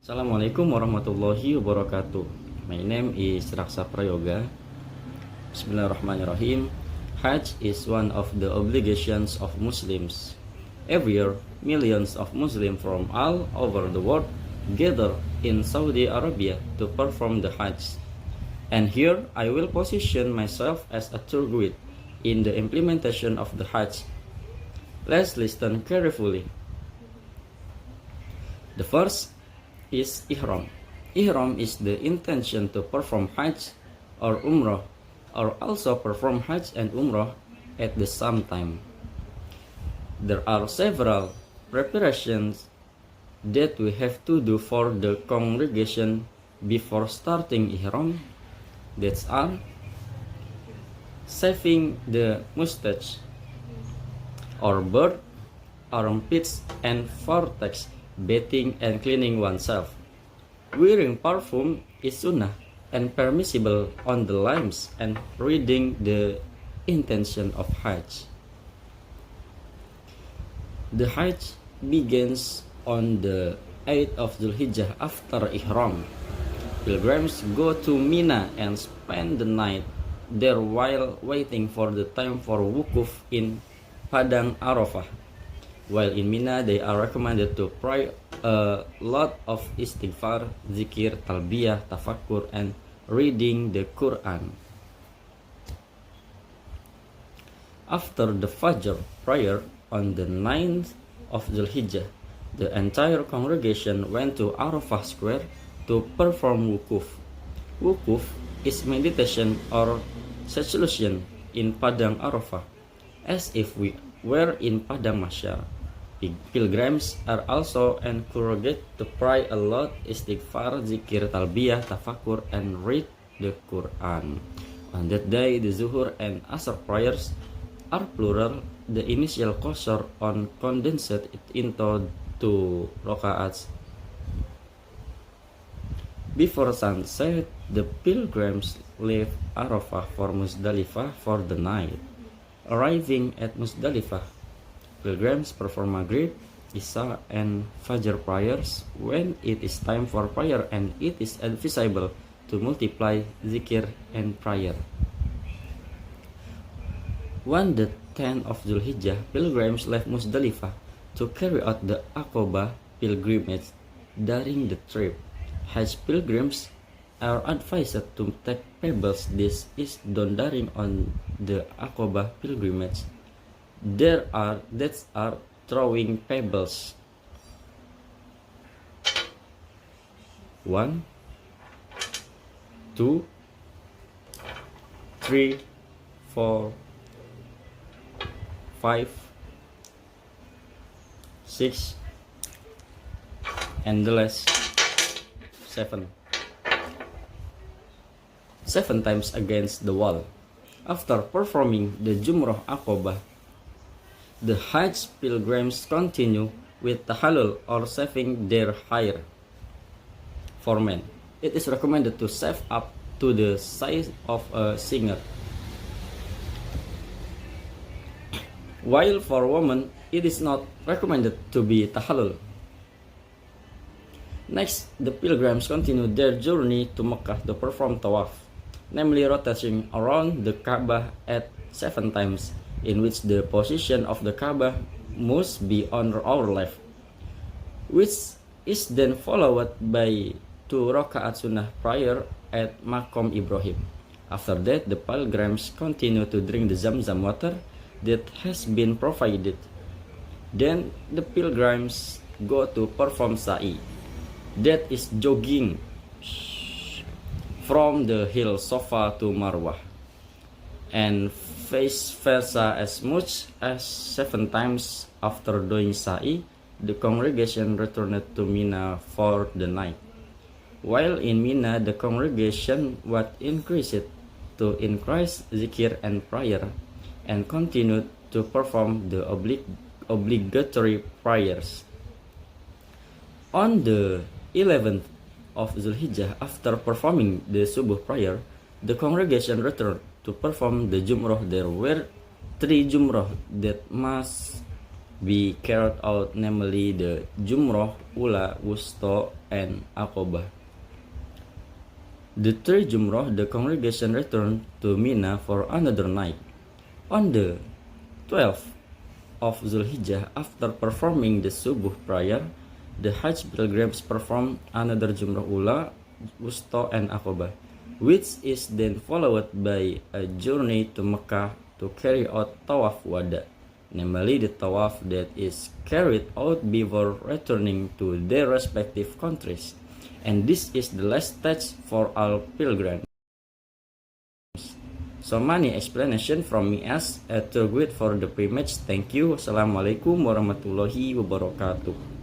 Assalamualaikum warahmatullahi wabarakatuh. My name is Raksa Prayoga. Bismillahirrahmanirrahim. Hajj is one of the obligations of Muslims. Every year, millions of Muslims from all over the world gather in Saudi Arabia to perform the Hajj. And here I will position myself as a tour guide in the implementation of the Hajj. Let's listen carefully. The first is Ihram. Ihram is the intention to perform Hajj or Umrah, or also perform Hajj and Umrah at the same time. There are several preparations that we have to do for the congregation before starting Ihram. That are shaving the mustache or beard, armpits and vortex, bathing and cleaning oneself. Wearing perfume is sunnah and permissible on the limbs, and reading the intention of Hajj. The Hajj begins on the 8th of Zulhijjah after Ihram. Pilgrims go to Mina and spend the night there while waiting for the time for wukuf in Padang Arafah. While in Mina, they are recommended to pray a lot of istighfar, zikir, talbiyah, tafakkur, and reading the Quran. After the Fajr prayer on the 9th of Zulhijjah, the entire congregation went to Arafah Square to perform wukuf. Wukuf is meditation or seclusion in Padang Arafah, as if we were in Padang Mahsyar. Pilgrims are also encouraged to pray a lot, istighfar, zikir, talbiyah, tafakkur, and read the Quran. On that day, the Zuhur and Asr prayers are plural. The initial qasr on condensed it into 2 rakaats. Before sunset, the pilgrims leave Arafah for Muzdalifah for the night. Arriving at Muzdalifah, pilgrims perform Maghrib, Isya, and Fajr prayers. When it is time for prayer, and it is advisable to multiply zikir and prayer. On the 10th of Zulhijjah, pilgrims left Muzdalifah to carry out the Aqabah pilgrimage. During the trip, Hajj pilgrims are advised to take pebbles. This is done during on the Aqabah pilgrimage. There are throwing pebbles. 1, 2, 3, 4, 5, 6, and the last 7. 7 times against the wall. After performing the Jumrah Aqabah, the Hajj pilgrims continue with tahallul or shaving their hair. For men, it is recommended to shave up to the size of a singer, while for women, it is not recommended to be tahallul. Next, the pilgrims continue their journey to Mecca to perform tawaf, namely rotating around the Kaabah at 7 times, in which the position of the Kaabah must be on our left, which is then followed by 2 rakaat sunnah prayer at Maqam Ibrahim. After that, the pilgrims continue to drink the Zamzam water that has been provided. Then the pilgrims go to perform sa'i, that is jogging from the hill Safa to Marwah, and vice versa. As much as 7 times after doing sa'i, the congregation returned to Mina for the night. While in Mina, the congregation was increased to increase zikir and prayer, and continued to perform the obligatory prayers. On the 11th of Zulhijjah, after performing the Subuh prayer, the congregation returned to perform the Jumrah. There were 3 Jumrah that must be carried out, namely the Jumroh, Ula, Wusta, and Aqobah. The third Jumroh, the congregation returned to Mina for another night. On the 12th of Zulhijjah, after performing the Subuh prayer, the Hajj pilgrims performed another Jumrah Ula, Wusta, and Aqobah, which is then followed by a journey to Mecca to carry out Tawaf Wada, namely the Tawaf that is carried out before returning to their respective countries. And this is the last stage for all pilgrims. So many explanation from me as a tour guide for the pilgrimage. Thank you. Wassalamualaikum warahmatullahi wabarakatuh.